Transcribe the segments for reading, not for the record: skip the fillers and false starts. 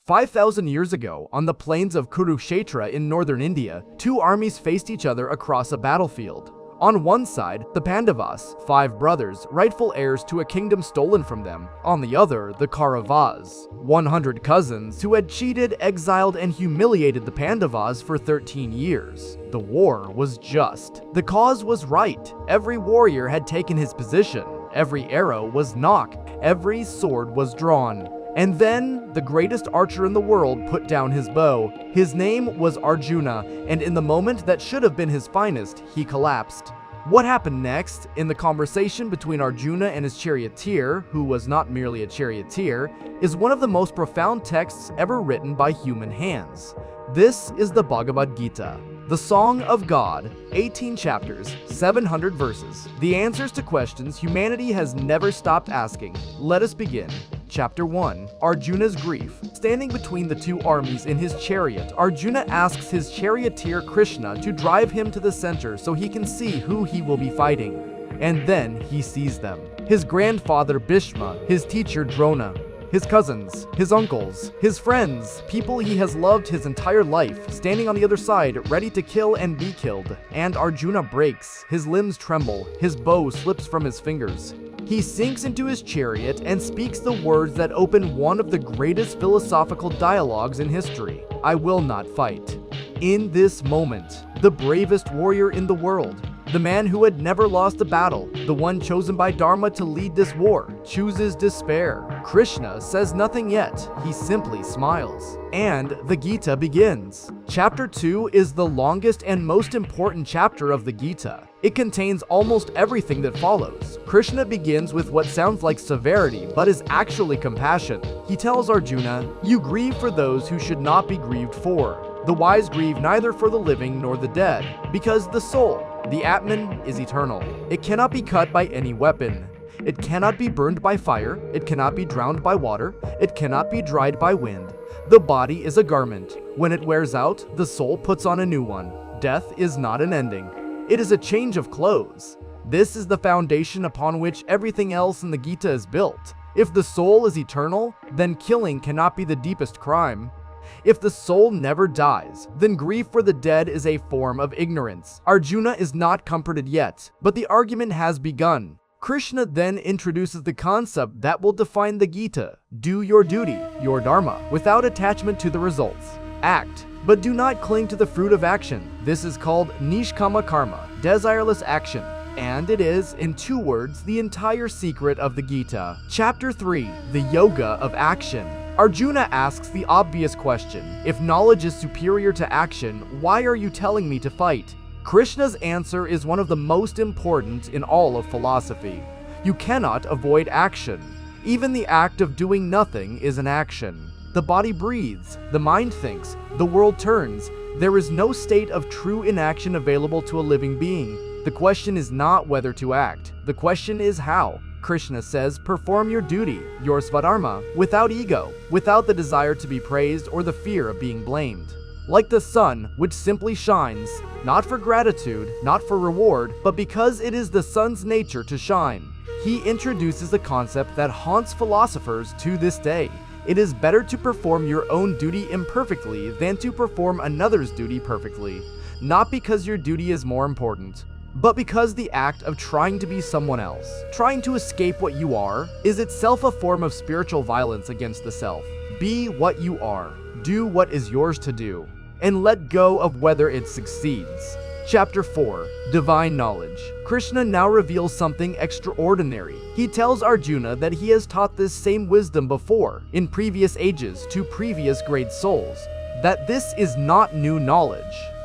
5,000 years ago, on the plains of Kurukshetra in northern India, two armies faced each other across a battlefield. On one side, the Pandavas, 5 brothers, rightful heirs to a kingdom stolen from them. On the other, the Kauravas, 100 cousins who had cheated, exiled, and humiliated the Pandavas for 13 years. The war was just. The cause was right. Every warrior had taken his position. Every arrow was nocked. Every sword was drawn. And then, the greatest archer in the world put down his bow. His name was Arjuna, and in the moment that should have been his finest, he collapsed. What happened next, in the conversation between Arjuna and his charioteer, who was not merely a charioteer, is one of the most profound texts ever written by human hands. This is the Bhagavad Gita, the Song of God, 18 chapters, 700 verses. The answers to questions humanity has never stopped asking. Let us begin. Chapter 1. Arjuna's Grief. Standing between the two armies in his chariot, Arjuna asks his charioteer Krishna to drive him to the center so he can see who he will be fighting. And then he sees them. His grandfather Bhishma, his teacher Drona, his cousins, his uncles, his friends, people he has loved his entire life, standing on the other side, ready to kill and be killed. And Arjuna breaks, his limbs tremble, his bow slips from his fingers. He sinks into his chariot and speaks the words that open one of the greatest philosophical dialogues in history. I will not fight. In this moment, the bravest warrior in the world, the man who had never lost a battle, the one chosen by Dharma to lead this war, chooses despair. Krishna says nothing yet, he simply smiles. And the Gita begins. Chapter 2 is the longest and most important chapter of the Gita. It contains almost everything that follows. Krishna begins with what sounds like severity, but is actually compassion. He tells Arjuna, "You grieve for those who should not be grieved for. The wise grieve neither for the living nor the dead, because the soul, the Atman, is eternal. It cannot be cut by any weapon. It cannot be burned by fire. It cannot be drowned by water. It cannot be dried by wind. The body is a garment. When it wears out, the soul puts on a new one. Death is not an ending. It is a change of clothes. This is the foundation upon which everything else in the Gita is built. If the soul is eternal, then killing cannot be the deepest crime. If the soul never dies, then grief for the dead is a form of ignorance." Arjuna is not comforted yet, but the argument has begun. Krishna then introduces the concept that will define the Gita. Do your duty, your Dharma, without attachment to the results. Act, but do not cling to the fruit of action. This is called Nishkama Karma, desireless action. And it is, in 2 words, the entire secret of the Gita. Chapter 3. The Yoga of Action. Arjuna asks the obvious question, if knowledge is superior to action, why are you telling me to fight? Krishna's answer is one of the most important in all of philosophy. You cannot avoid action. Even the act of doing nothing is an action. The body breathes, the mind thinks, the world turns. There is no state of true inaction available to a living being. The question is not whether to act. The question is how. Krishna says, perform your duty, your svadharma, without ego, without the desire to be praised or the fear of being blamed. Like the sun, which simply shines, not for gratitude, not for reward, but because it is the sun's nature to shine. He introduces a concept that haunts philosophers to this day. It is better to perform your own duty imperfectly than to perform another's duty perfectly. Not because your duty is more important, but because the act of trying to be someone else, trying to escape what you are, is itself a form of spiritual violence against the self. Be what you are, do what is yours to do, and let go of whether it succeeds. Chapter 4. Divine Knowledge. Krishna now reveals something extraordinary. He tells Arjuna that he has taught this same wisdom before, in previous ages, to previous great souls, that this is not new knowledge.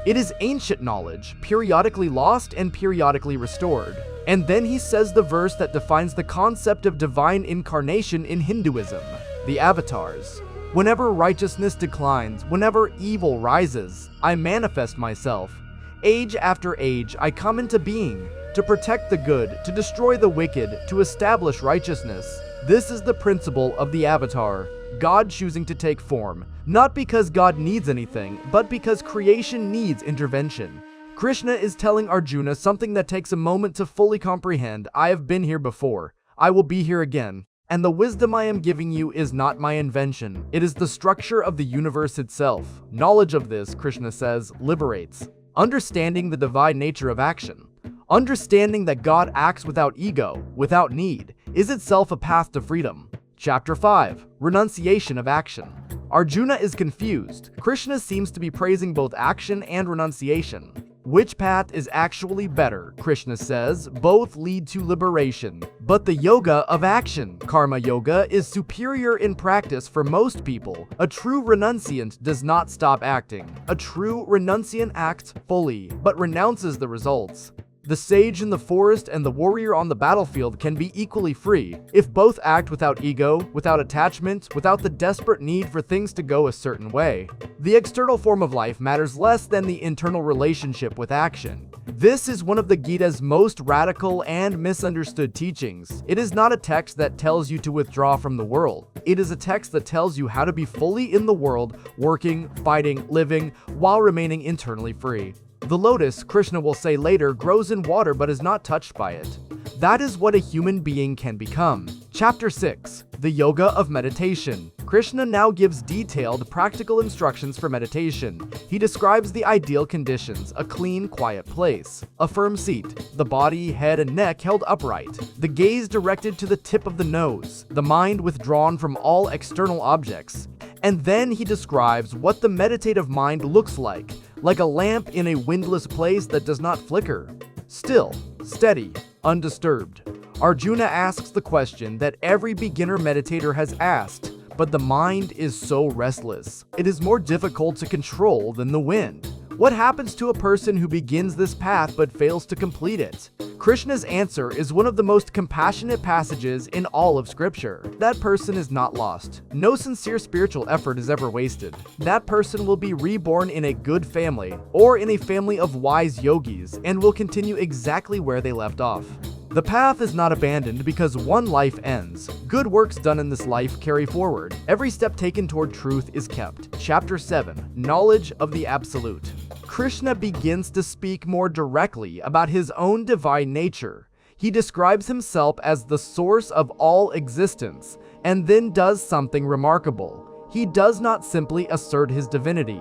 It is ancient knowledge, periodically lost and periodically restored. And then he says the verse that defines the concept of divine incarnation in Hinduism, the avatars. Whenever righteousness declines, whenever evil rises, I manifest myself. Age after age, I come into being, to protect the good, to destroy the wicked, to establish righteousness. This is the principle of the avatar, God choosing to take form, not because God needs anything, but because creation needs intervention. Krishna is telling Arjuna something that takes a moment to fully comprehend. I have been here before. I will be here again. And the wisdom I am giving you is not my invention. It is the structure of the universe itself. Knowledge of this, Krishna says, liberates. Understanding the divine nature of action. Understanding that God acts without ego, without need, is itself a path to freedom. Chapter 5. Renunciation of action. Arjuna is confused. Krishna seems to be praising both action and renunciation. Which path is actually better? Krishna says, both lead to liberation. But the yoga of action, karma yoga, is superior in practice for most people. A true renunciant does not stop acting. A true renunciant acts fully, but renounces the results. The sage in the forest and the warrior on the battlefield can be equally free if both act without ego, without attachment, without the desperate need for things to go a certain way. The external form of life matters less than the internal relationship with action. This is one of the Gita's most radical and misunderstood teachings. It is not a text that tells you to withdraw from the world. It is a text that tells you how to be fully in the world, working, fighting, living, while remaining internally free. The lotus, Krishna will say later, grows in water but is not touched by it. That is what a human being can become. Chapter 6. The Yoga of Meditation. Krishna now gives detailed, practical instructions for meditation. He describes the ideal conditions: a clean, quiet place, a firm seat, the body, head, and neck held upright, the gaze directed to the tip of the nose, the mind withdrawn from all external objects. And then he describes what the meditative mind looks like a lamp in a windless place that does not flicker. Still, steady, undisturbed. Arjuna asks the question that every beginner meditator has asked, but the mind is so restless. It is more difficult to control than the wind. What happens to a person who begins this path but fails to complete it? Krishna's answer is one of the most compassionate passages in all of scripture. That person is not lost. No sincere spiritual effort is ever wasted. That person will be reborn in a good family, or in a family of wise yogis, and will continue exactly where they left off. The path is not abandoned because one life ends. Good works done in this life carry forward. Every step taken toward truth is kept. Chapter 7. Knowledge of the Absolute. Krishna begins to speak more directly about his own divine nature. He describes himself as the source of all existence, and then does something remarkable. He does not simply assert his divinity.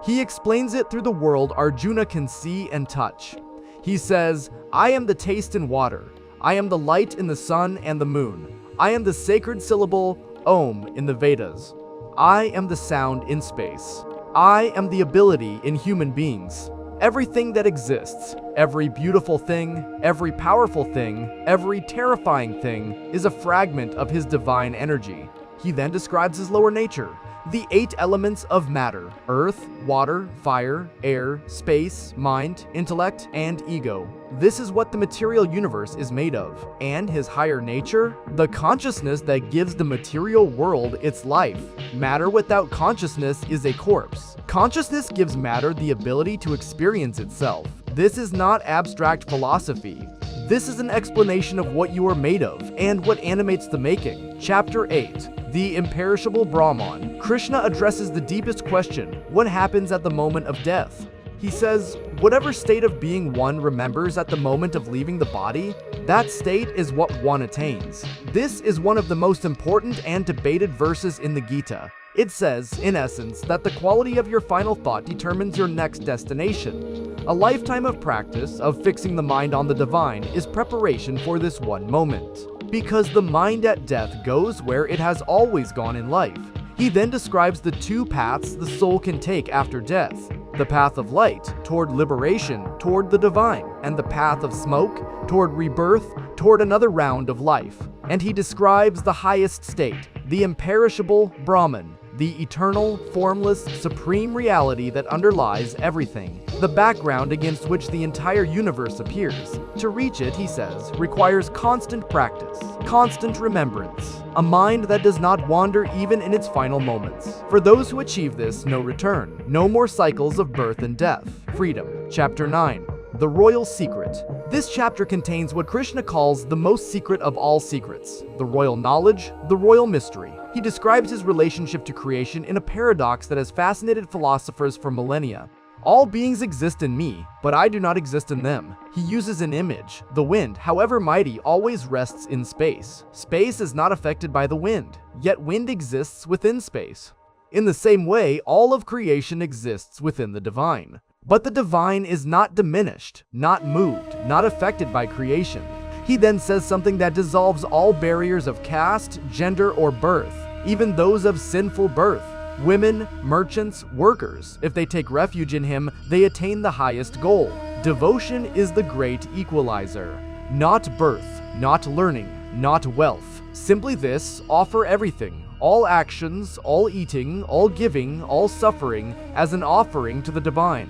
He explains it through the world Arjuna can see and touch. He says, I am the taste in water. I am the light in the sun and the moon. I am the sacred syllable, Om, in the Vedas. I am the sound in space. I am the ability in human beings. Everything that exists, every beautiful thing, every powerful thing, every terrifying thing, is a fragment of his divine energy. He then describes his lower nature, the 8 elements of matter: earth, water, fire, air, space, mind, intellect, and ego. This is what the material universe is made of. And his higher nature? The consciousness that gives the material world its life. Matter without consciousness is a corpse. Consciousness gives matter the ability to experience itself. This is not abstract philosophy. This is an explanation of what you are made of and what animates the making. Chapter 8. The Imperishable Brahman. Krishna addresses the deepest question: what happens at the moment of death? He says, whatever state of being one remembers at the moment of leaving the body, that state is what one attains. This is one of the most important and debated verses in the Gita. It says, in essence, that the quality of your final thought determines your next destination. A lifetime of practice, of fixing the mind on the divine, is preparation for this one moment. Because the mind at death goes where it has always gone in life. He then describes the 2 paths the soul can take after death: the path of light, toward liberation, toward the divine, and the path of smoke, toward rebirth, toward another round of life. And he describes the highest state, the imperishable Brahman, the eternal, formless, supreme reality that underlies everything, the background against which the entire universe appears. To reach it, he says, requires constant practice, constant remembrance, a mind that does not wander even in its final moments. For those who achieve this, no return, no more cycles of birth and death. Freedom. Chapter 9. The Royal Secret. This chapter contains what Krishna calls the most secret of all secrets, the royal knowledge, the royal mystery. He describes his relationship to creation in a paradox that has fascinated philosophers for millennia. All beings exist in me, but I do not exist in them. He uses an image. The wind, however mighty, always rests in space. Space is not affected by the wind, yet wind exists within space. In the same way, all of creation exists within the divine. But the divine is not diminished, not moved, not affected by creation. He then says something that dissolves all barriers of caste, gender, or birth, even those of sinful birth. Women, merchants, workers, if they take refuge in him, they attain the highest goal. Devotion is the great equalizer. Not birth, not learning, not wealth. Simply this: offer everything, all actions, all eating, all giving, all suffering, as an offering to the divine.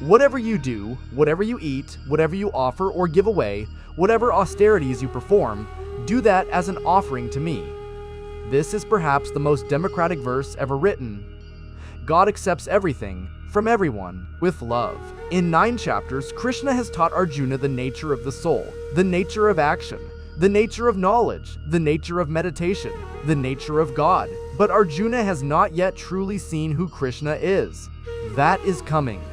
Whatever you do, whatever you eat, whatever you offer or give away, whatever austerities you perform, do that as an offering to me. This is perhaps the most democratic verse ever written. God accepts everything from everyone with love. In 9 chapters, Krishna has taught Arjuna the nature of the soul, the nature of action, the nature of knowledge, the nature of meditation, the nature of God. But Arjuna has not yet truly seen who Krishna is. That is coming.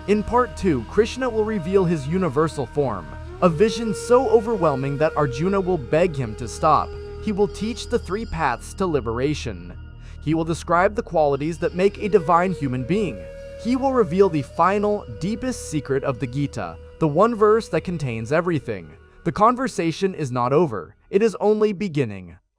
In part 2, Krishna will reveal his universal form, a vision so overwhelming that Arjuna will beg him to stop. He will teach the 3 paths to liberation. He will describe the qualities that make a divine human being. He will reveal the final, deepest secret of the Gita, the one verse that contains everything. The conversation is not over. It is only beginning.